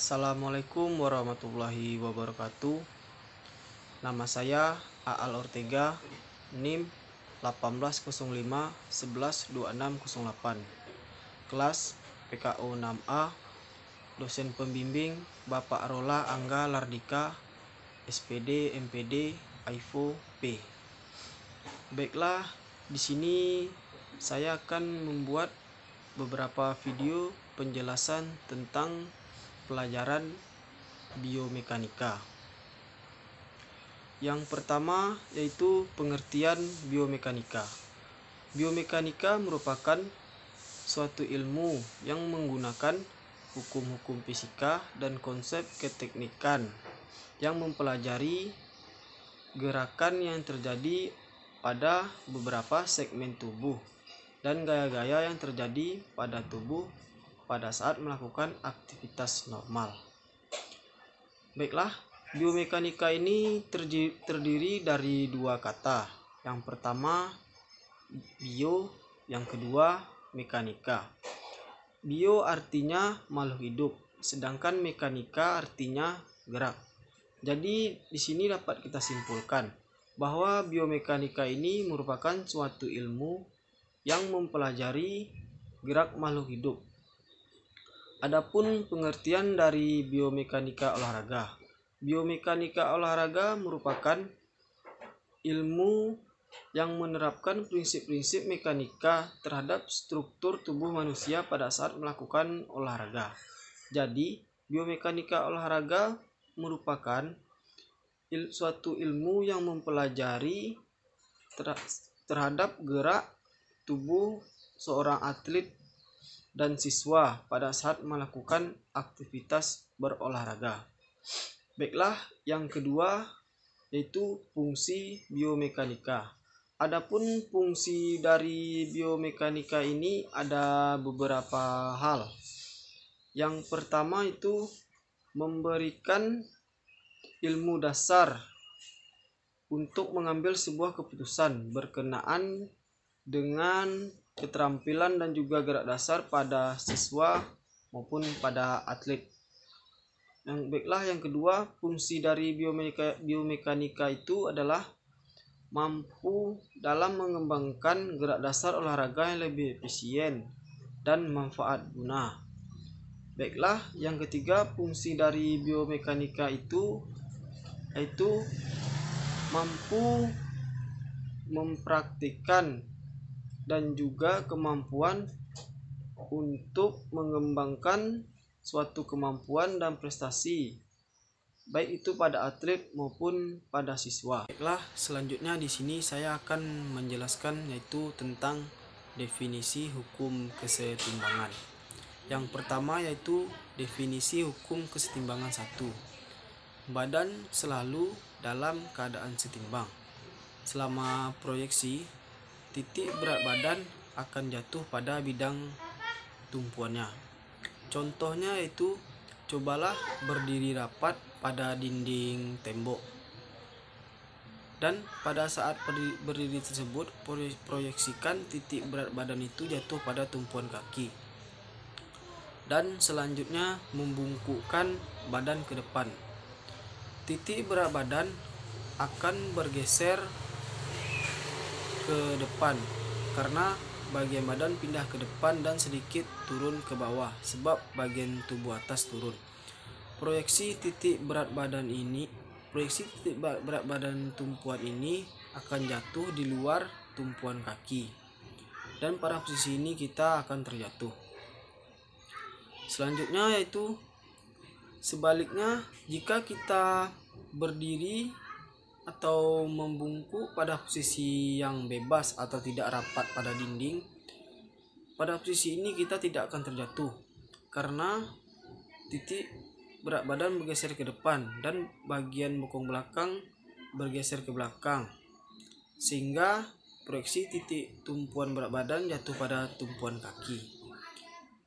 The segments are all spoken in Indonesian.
Assalamualaikum warahmatullahi wabarakatuh. Nama saya Aal Ortega, NIM 1805112608. Kelas PKO 6A. Dosen pembimbing Bapak Rola Angga Lardika, SPD MPD AIFO P. Baiklah, di sini saya akan membuat beberapa video penjelasan tentang pelajaran biomekanika. Yang pertama yaitu pengertian biomekanika. Biomekanika merupakan suatu ilmu yang menggunakan hukum-hukum fisika dan konsep keteknikan yang mempelajari gerakan yang terjadi pada beberapa segmen tubuh dan gaya-gaya yang terjadi pada tubuh pada saat melakukan aktivitas normal. Baiklah, biomekanika ini terdiri dari dua kata. Yang pertama bio, yang kedua mekanika. Bio artinya makhluk hidup, sedangkan mekanika artinya gerak. Jadi di sini dapat kita simpulkan bahwa biomekanika ini merupakan suatu ilmu yang mempelajari gerak makhluk hidup. Adapun pengertian dari biomekanika olahraga. Biomekanika olahraga merupakan ilmu yang menerapkan prinsip-prinsip mekanika terhadap struktur tubuh manusia pada saat melakukan olahraga. Jadi, biomekanika olahraga merupakan suatu ilmu yang mempelajari terhadap gerak tubuh seorang atlet dan siswa pada saat melakukan aktivitas berolahraga. Baiklah, yang kedua yaitu fungsi biomekanika. Adapun fungsi dari biomekanika ini ada beberapa hal. Yang pertama itu memberikan ilmu dasar untuk mengambil sebuah keputusan berkenaan dengan keterampilan dan juga gerak dasar pada siswa maupun pada atlet. Yang kedua, fungsi dari biomekanika itu adalah mampu dalam mengembangkan gerak dasar olahraga yang lebih efisien dan manfaat guna. Baiklah, yang ketiga, fungsi dari biomekanika itu yaitu mampu mempraktikkan dan juga kemampuan untuk mengembangkan suatu kemampuan dan prestasi, baik itu pada atlet maupun pada siswa. Baiklah, selanjutnya di sini saya akan menjelaskan yaitu tentang definisi hukum kesetimbangan. Yang pertama yaitu definisi hukum kesetimbangan 1. Badan selalu dalam keadaan setimbang. Selama proyeksi, titik berat badan akan jatuh pada bidang tumpuannya. Contohnya yaitu cobalah berdiri rapat pada dinding tembok. Dan pada saat berdiri tersebut, proyeksikan titik berat badan itu jatuh pada tumpuan kaki. Dan selanjutnya membungkukkan badan ke depan. Titik berat badan akan bergeser ke depan karena bagian badan pindah ke depan dan sedikit turun ke bawah sebab bagian tubuh atas turun. Proyeksi titik berat badan tumpuan ini akan jatuh di luar tumpuan kaki. Dan pada posisi ini kita akan terjatuh. Selanjutnya yaitu sebaliknya, jika kita berdiri atau membungkuk pada posisi yang bebas atau tidak rapat pada dinding, pada posisi ini kita tidak akan terjatuh karena titik berat badan bergeser ke depan dan bagian bokong belakang bergeser ke belakang, sehingga proyeksi titik tumpuan berat badan jatuh pada tumpuan kaki.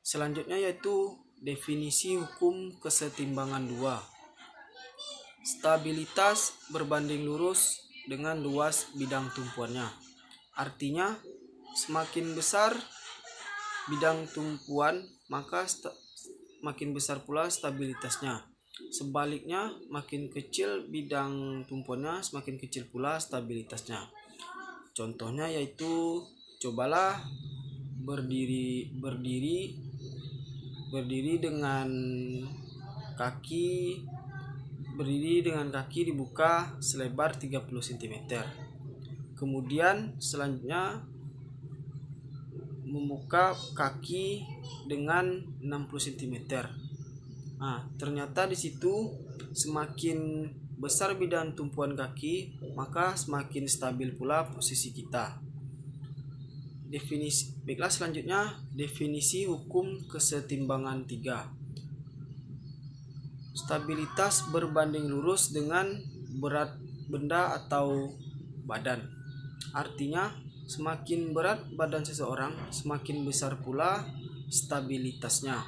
Selanjutnya yaitu definisi hukum kesetimbangan 2. Stabilitas berbanding lurus dengan luas bidang tumpuannya. Artinya, semakin besar bidang tumpuan, makin besar pula stabilitasnya. Sebaliknya, makin kecil bidang tumpuannya, semakin kecil pula stabilitasnya. Contohnya yaitu, cobalah berdiri dengan kaki dibuka selebar 30 cm. Kemudian selanjutnya membuka kaki dengan 60 cm. Nah, ternyata di situ semakin besar bidang tumpuan kaki, maka semakin stabil pula posisi kita. Baiklah, selanjutnya definisi hukum kesetimbangan 3. Stabilitas berbanding lurus dengan berat benda atau badan. Artinya, semakin berat badan seseorang, semakin besar pula stabilitasnya.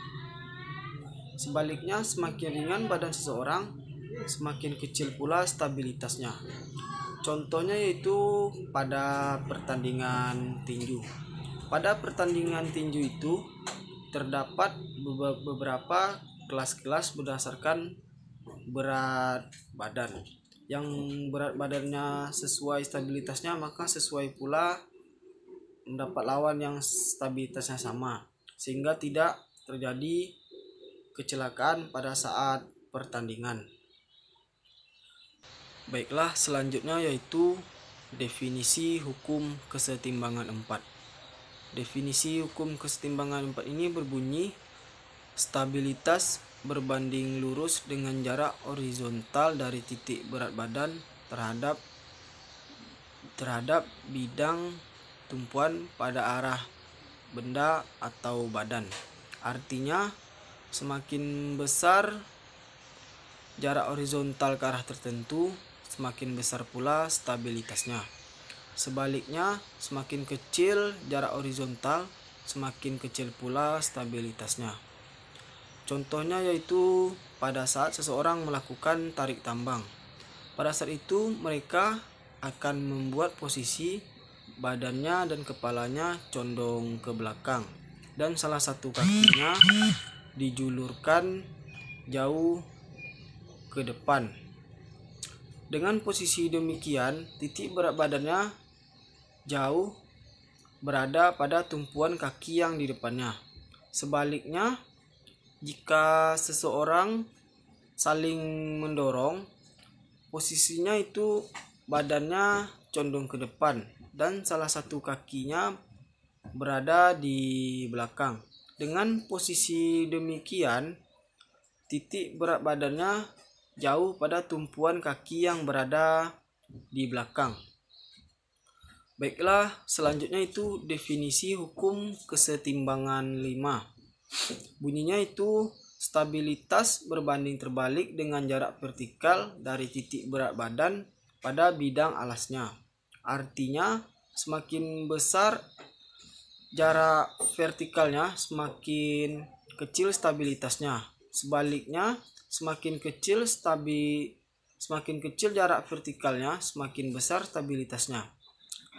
Sebaliknya, semakin ringan badan seseorang, semakin kecil pula stabilitasnya. Contohnya yaitu pada pertandingan tinju. Pada pertandingan tinju itu terdapat beberapa kelas-kelas berdasarkan berat badan. Yang berat badannya sesuai stabilitasnya, maka sesuai pula mendapat lawan yang stabilitasnya sama, sehingga tidak terjadi kecelakaan pada saat pertandingan. Baiklah, selanjutnya yaitu definisi hukum kesetimbangan 4. Definisi hukum kesetimbangan 4 ini berbunyi, stabilitas berbanding lurus dengan jarak horizontal dari titik berat badan terhadap bidang tumpuan pada arah benda atau badan. Artinya, semakin besar jarak horizontal ke arah tertentu, semakin besar pula stabilitasnya. Sebaliknya, semakin kecil jarak horizontal, semakin kecil pula stabilitasnya. Contohnya yaitu pada saat seseorang melakukan tarik tambang. Pada saat itu mereka akan membuat posisi badannya dan kepalanya condong ke belakang, dan salah satu kakinya dijulurkan jauh ke depan. Dengan posisi demikian, titik berat badannya jauh berada pada tumpuan kaki yang di depannya. Sebaliknya, jika seseorang saling mendorong, posisinya itu badannya condong ke depan dan salah satu kakinya berada di belakang. Dengan posisi demikian, titik berat badannya jauh pada tumpuan kaki yang berada di belakang. Baiklah, selanjutnya itu definisi hukum kesetimbangan 5. Bunyinya itu, stabilitas berbanding terbalik dengan jarak vertikal dari titik berat badan pada bidang alasnya. Artinya, semakin besar jarak vertikalnya, semakin kecil stabilitasnya. Sebaliknya, semakin kecil jarak vertikalnya, semakin besar stabilitasnya.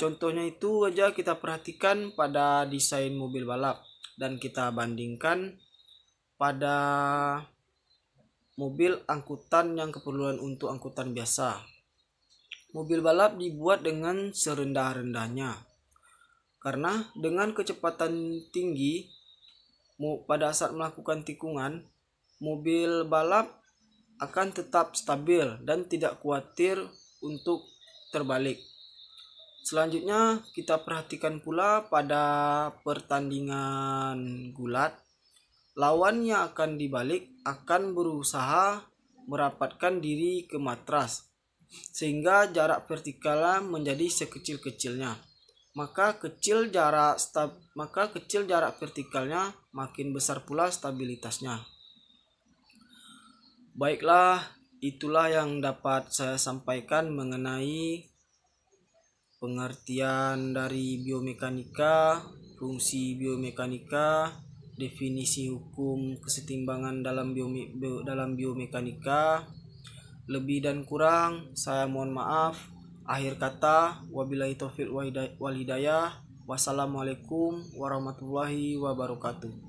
Contohnya itu aja kita perhatikan pada desain mobil balap, dan kita bandingkan pada mobil angkutan yang keperluan untuk angkutan biasa. Mobil balap dibuat dengan serendah-rendahnya, karena dengan kecepatan tinggi pada saat melakukan tikungan, mobil balap akan tetap stabil dan tidak khawatir untuk terbalik. Selanjutnya kita perhatikan pula pada pertandingan gulat, lawan yang akan dibalik akan berusaha merapatkan diri ke matras sehingga jarak vertikalnya menjadi sekecil-kecilnya. Maka kecil jarak vertikalnya, makin besar pula stabilitasnya. Baiklah, itulah yang dapat saya sampaikan mengenai pengertian dari biomekanika, fungsi biomekanika, definisi hukum kesetimbangan dalam biomekanika. Lebih dan kurang saya mohon maaf. Akhir kata, wabillahi taufiq wal hidayah. Wassalamualaikum warahmatullahi wabarakatuh.